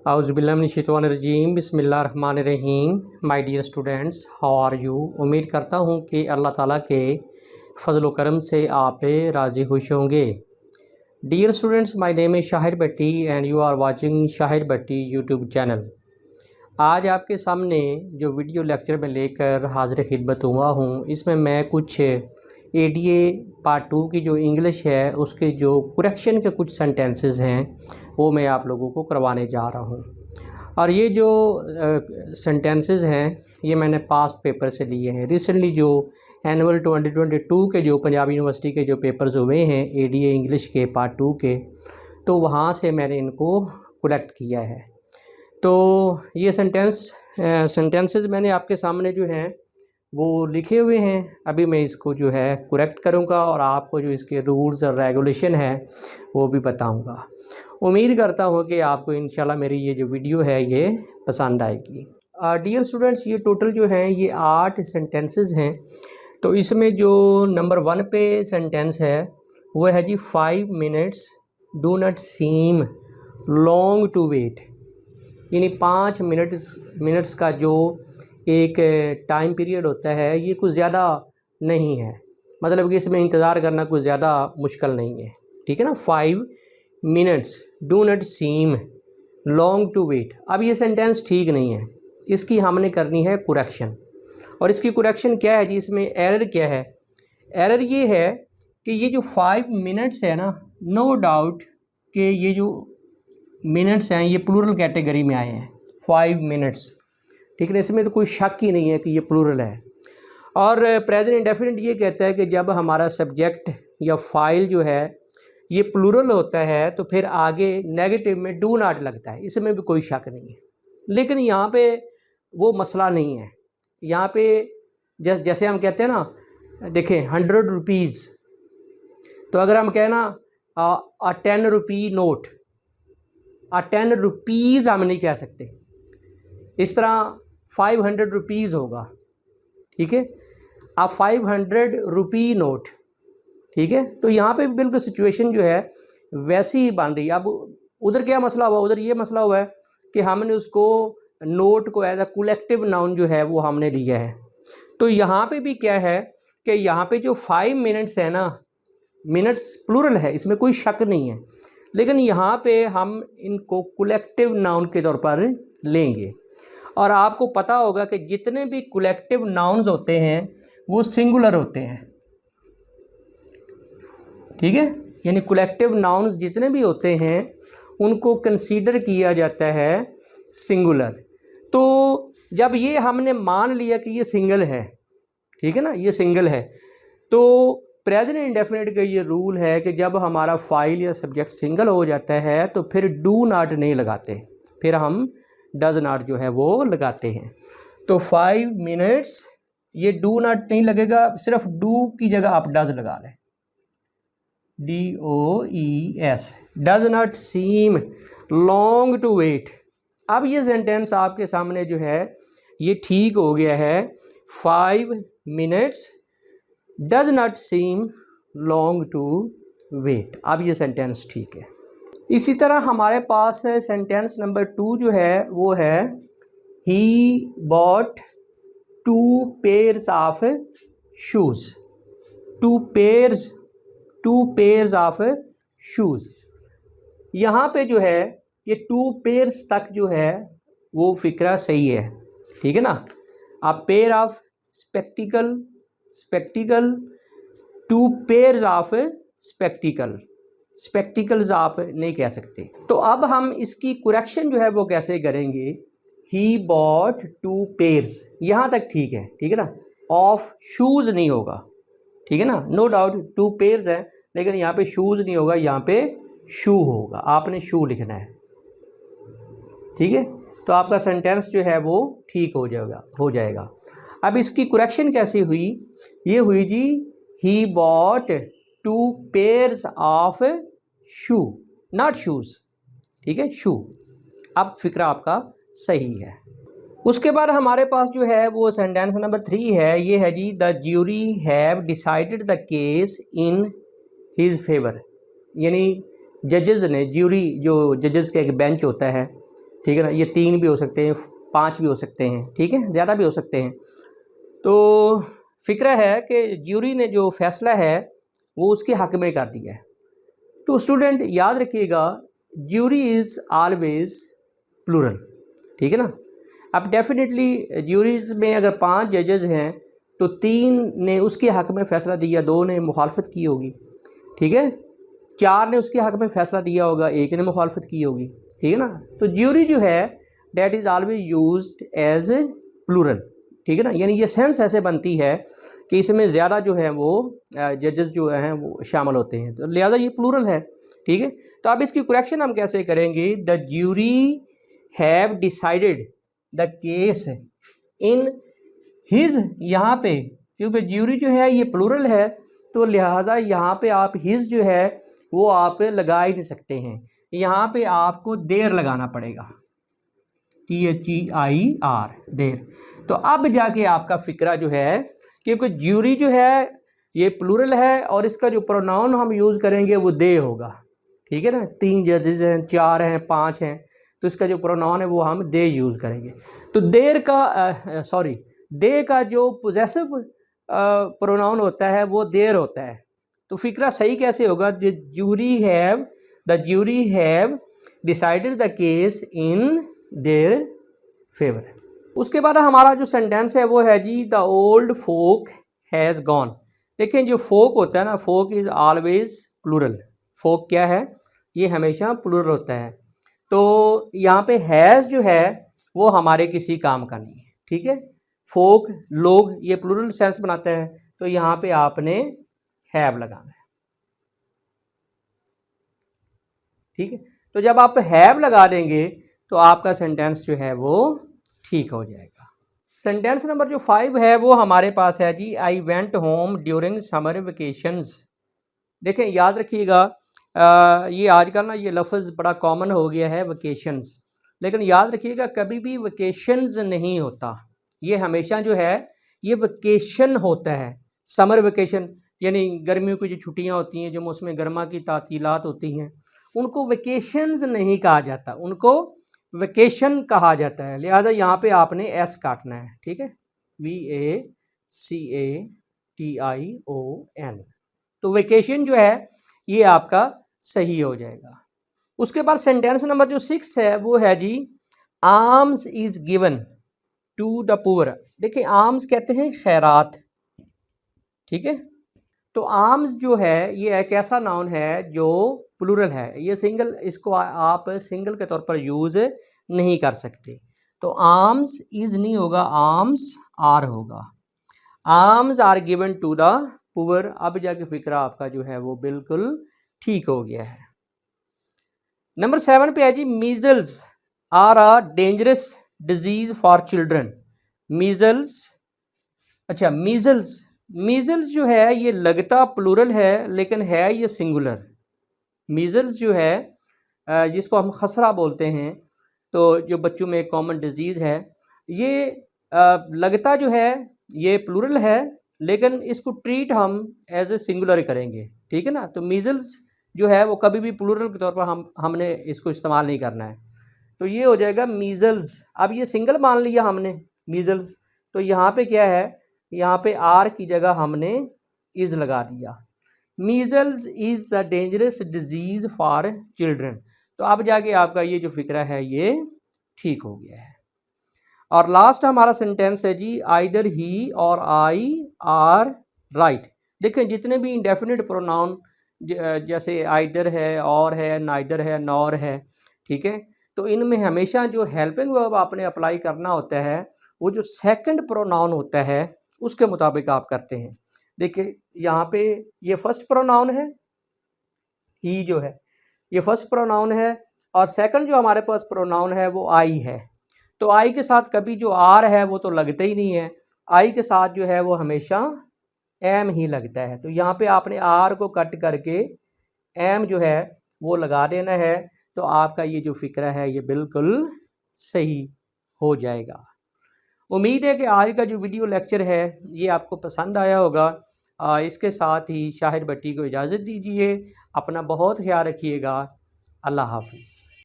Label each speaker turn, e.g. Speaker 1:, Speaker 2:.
Speaker 1: आउज़ुबिल्लाहिमिनश्शैतानिर्रजीम बिस्मिल्लाहिर्रहमानिर्रहीम। My dear students, how are you. उम्मीद करता हूँ कि अल्लाह ताला के फ़ज़ल व करम से आप पे राज़ी खुश होंगे। Dear students, my name is Shahir Bhatti and you are watching Shahir Bhatti YouTube channel. आज आपके सामने जो वीडियो लेक्चर में लेकर हाज़िर खिदमत हुआ हूँ, इसमें मैं कुछ एडीए पार्ट 2 की जो इंग्लिश है उसके जो करेक्शन के कुछ सेंटेंसेस हैं वो मैं आप लोगों को करवाने जा रहा हूँ। और ये जो सेंटेंसेस हैं ये मैंने पास्ट पेपर से लिए हैं। रिसेंटली जो एनुअल 2022 के जो पंजाब यूनिवर्सिटी के जो पेपर्स हुए हैं एडीए इंग्लिश के पार्ट 2 के, तो वहाँ से मैंने इनको कलेक्ट किया है। तो ये सेंटेंसेस मैंने आपके सामने जो हैं वो लिखे हुए हैं। अभी मैं इसको जो है करेक्ट करूँगा और आपको जो इसके रूल्स और रेगुलेशन है वो भी बताऊँगा। उम्मीद करता हूँ कि आपको इंशाल्लाह मेरी ये जो वीडियो है ये पसंद आएगी। डियर स्टूडेंट्स, ये टोटल जो हैं ये 8 सेंटेंसेस हैं। तो इसमें जो नंबर 1 पे सेंटेंस है वो है जी 5 minutes do not seem long to wait. यानी 5 मिनट्स का जो एक टाइम पीरियड होता है ये कुछ ज़्यादा नहीं है, मतलब कि इसमें इंतज़ार करना कुछ ज़्यादा मुश्किल नहीं है, ठीक है ना। 5 minutes do not seem long to wait. अब ये सेंटेंस ठीक नहीं है, इसकी हमने करनी है करेक्शन। और इसकी करेक्शन क्या है जी, इसमें एरर क्या है? एरर ये है कि ये जो 5 मिनट्स है ना, नो डाउट कि ये जो मिनट्स हैं ये प्लूरल कैटेगरी में आए हैं। 5 मिनट्स, ठीक है, इसमें तो कोई शक ही नहीं है कि ये प्लूरल है। और प्रेजेंट इंडेफिनिट ये कहता है कि जब हमारा सब्जेक्ट या फाइल जो है ये प्लूरल होता है तो फिर आगे नेगेटिव में डू नॉट लगता है, इसमें भी कोई शक नहीं है। लेकिन यहाँ पे वो मसला नहीं है। यहाँ पे जैसे हम कहते हैं ना, देखें 100 रुपीज़, तो अगर हम कहें ना a 10 rupee note, a 10 rupees हम नहीं कह सकते। इस तरह 500 रुपीज़ होगा, ठीक है, आप 500 रुपी नोट, ठीक है। तो यहाँ पे बिल्कुल सिचुएशन जो है वैसी ही बन रही है। अब उधर क्या मसला हुआ? उधर ये मसला हुआ है कि हमने उसको नोट को एज अ कलेक्टिव नाउन जो है वो हमने लिया है। तो यहाँ पे भी क्या है कि यहाँ पे जो 5 मिनट्स है ना, मिनट्स प्लूरल है, इसमें कोई शक नहीं है, लेकिन यहाँ पे हम इनको कलेक्टिव नाउन के तौर पर लेंगे। और आपको पता होगा कि जितने भी कलेक्टिव नाउन्स होते हैं वो सिंगुलर होते हैं, ठीक है। यानी कलेक्टिव नाउन्स जितने भी होते हैं उनको कंसीडर किया जाता है सिंगुलर। तो जब ये हमने मान लिया कि ये सिंगल है, ठीक है ना, ये सिंगल है, तो प्रेजेंट इंडेफिनिट का ये रूल है कि जब हमारा फाइल या सब्जेक्ट सिंगल हो जाता है तो फिर डू नॉट नहीं लगाते, फिर हम डज नॉट जो है वो लगाते हैं। तो 5 मिनट्स ये डू नॉट नहीं लगेगा, सिर्फ डू की जगह आप डज लगा लें, DOES, does not seem long to wait. अब ये सेंटेंस आपके सामने जो है ये ठीक हो गया है। 5 minutes does not seem long to wait. अब ये सेंटेंस ठीक है। इसी तरह हमारे पास है सेंटेंस नंबर 2 जो है वो है ही bought 2 pairs of shoes. 2 pairs of shoes. यहाँ पे जो है ये 2 पेयर्स तक जो है वो फिक्रा सही है, ठीक है ना। आप pair of spectacled 2 pairs of spectacles आप नहीं कह सकते। तो अब हम इसकी करेक्शन जो है वो कैसे करेंगे? ही बॉट 2 पेयर्स, यहाँ तक ठीक है, ठीक है ना। ऑफ शूज़ नहीं होगा, ठीक है ना। नो डाउट 2 पेयर्स है, लेकिन यहाँ पे शूज़ नहीं होगा, यहाँ पे शू होगा। आपने शू लिखना है, ठीक है। तो आपका सेंटेंस जो है वो ठीक हो जाएगा। अब इसकी करेक्शन कैसे हुई? ये हुई जी he bought 2 pairs of shoe, not shoes, ठीक है, शू। अब फिक्रा आपका सही है। उसके बाद हमारे पास जो है वो सेंटेंस नंबर 3 है। ये है जी the jury have decided the case in his favour. यानी जजेस ने, ज्यूरी जो जजेस का एक बेंच होता है, ठीक है ना, ये 3 भी हो सकते हैं, 5 भी हो सकते हैं, ठीक है, ज़्यादा भी हो सकते हैं। तो फ़िक्र है कि ज्यूरी ने जो फ़ैसला है वो उसके हक़ में कर दिया है। तो स्टूडेंट याद रखिएगा, ज्यूरी इज़ ऑलवेज़ प्लूरल, ठीक है ना। अब डेफिनेटली ज्यूरीज में अगर 5 जजेस हैं तो 3 ने उसके हक़ में फ़ैसला दिया, 2 ने मुखालफत की होगी, ठीक है, 4 ने उसके हक़ में फ़ैसला दिया होगा, 1 ने मुखालफत की होगी, ठीक है ना। तो ज्यूरी जो है that is always used as a plural, ठीक है ना, यानी ये सेंस ऐसे बनती है कि इसमें ज़्यादा जो है वो जजेस जो हैं वो शामिल होते हैं, तो लिहाजा ये प्लूरल है, ठीक है। तो अब इसकी करेक्शन हम कैसे करेंगे, the jury have decided the case in his, यहाँ पे क्योंकि ज्यूरी जो है ये प्लूरल है तो लिहाजा यहाँ पे आप हिज जो है वो आप लगा ही नहीं सकते हैं, यहाँ पे आपको देर लगाना पड़ेगा, THEIR, देर। तो अब जाके आपका फ़िक्रा जो है, क्योंकि ज्यूरी जो है ये प्लूरल है और इसका जो प्रोनाउन हम यूज़ करेंगे वो दे होगा, ठीक है ना। 3 जजेस हैं, 4 हैं, 5 हैं, तो इसका जो प्रोनाउन है वो हम दे यूज़ करेंगे। तो देर का दे का जो पोजेसिव प्रोनाउन होता है वो देर होता है। तो फ़िक्रा सही कैसे होगा, the jury have decided the case in their favour. उसके बाद हमारा जो सेंटेंस है वो है जी, the old folk has gone. देखें जो फोक होता है ना, folk is always plural. Folk क्या है, ये हमेशा प्लूरल होता है। तो यहाँ पे हैज़ जो है वो हमारे किसी काम का नहीं है, ठीक है। फोक, लोग, ये प्लूरल सेंस बनाता है, तो यहाँ पे आपने हैव लगाना है, ठीक है। तो जब आप हैव लगा देंगे तो आपका सेंटेंस जो है वो ठीक हो जाएगा। सेंटेंस नंबर जो 5 है वो हमारे पास है जी, I went home during summer vacations. देखें याद रखिएगा, ये आजकल ना ये लफ्ज़ बड़ा कॉमन हो गया है वेकेशंस, लेकिन याद रखिएगा कभी भी वेकेशंस नहीं होता, ये हमेशा जो है ये वेकेशन होता है। समर वेकेशन यानी गर्मियों की जो छुट्टियां होती हैं, जो मौसम गर्मा की तातीलात होती हैं, उनको वेकेशंस नहीं कहा जाता, उनको वेकेशन कहा जाता है। लिहाजा यहाँ पे आपने एस काटना है, ठीक है, VACATION। तो वेकेशन जो है ये आपका सही हो जाएगा। उसके बाद सेंटेंस नंबर जो 6 है वो है जी, alms is given to the poor. देखिए आर्म्स कहते हैं खैरात, ठीक है। तो आर्म्स जो है ये एक ऐसा नाउन है जो प्लूरल है, ये सिंगल, इसको आप सिंगल के तौर पर यूज़ नहीं कर सकते। तो आर्म्स इज नहीं होगा, आर्म्स आर होगा। Arms are given to the poor. अब जाके फिक्रा आपका जो है वो बिल्कुल ठीक हो गया है। नंबर 7 पे है जी, measles are a dangerous disease for children. Measles, अच्छा मीजल्स जो है ये लगता प्लूरल है लेकिन है ये सिंगुलर। मीजल्स जो है जिसको हम खसरा बोलते हैं, तो जो बच्चों में कॉमन डिजीज़ है, ये लगता जो है ये प्लूरल है लेकिन इसको ट्रीट हम एज ए सिंगुलर करेंगे, ठीक है ना। तो मीजल्स जो है वो कभी भी प्लूरल के तौर पर हमने इसको इस्तेमाल नहीं करना है, तो ये हो जाएगा मीजल्स। अब ये सिंगल मान लिया हमने मीजल्स, तो यहाँ पे क्या है, यहाँ पे आर की जगह हमने इज लगा दिया। Measles is a dangerous disease for children. तो अब जाके आपका ये जो फिक्रा है ये ठीक हो गया है। और लास्ट हमारा सेंटेंस है जी, आइदर ही और आई आर राइट। देखें जितने भी इंडेफिनिट प्रोनाउन जैसे आइदर है, और है, नाइदर है, नॉर है, ठीक है, तो इनमें हमेशा जो हेल्पिंग वर्ब आपने अप्लाई करना होता है वो जो सेकंड प्रोनाउन होता है उसके मुताबिक आप करते हैं। देखिए यहाँ पे ये फर्स्ट प्रोनाउन है, ही जो है ये फर्स्ट प्रोनाउन है, और सेकंड जो हमारे पास प्रोनाउन है वो आई है। तो आई के साथ कभी जो आर है वो तो लगता ही नहीं है, आई के साथ जो है वो हमेशा एम ही लगता है। तो यहाँ पे आपने आर को कट करके एम जो है वो लगा देना है, तो आपका ये जो फिक्रा है ये बिल्कुल सही हो जाएगा। उम्मीद है कि आज का जो वीडियो लेक्चर है ये आपको पसंद आया होगा। इसके साथ ही शाहिद भट्टी को इजाज़त दीजिए। अपना बहुत ख्याल रखिएगा। अल्लाह हाफिज़।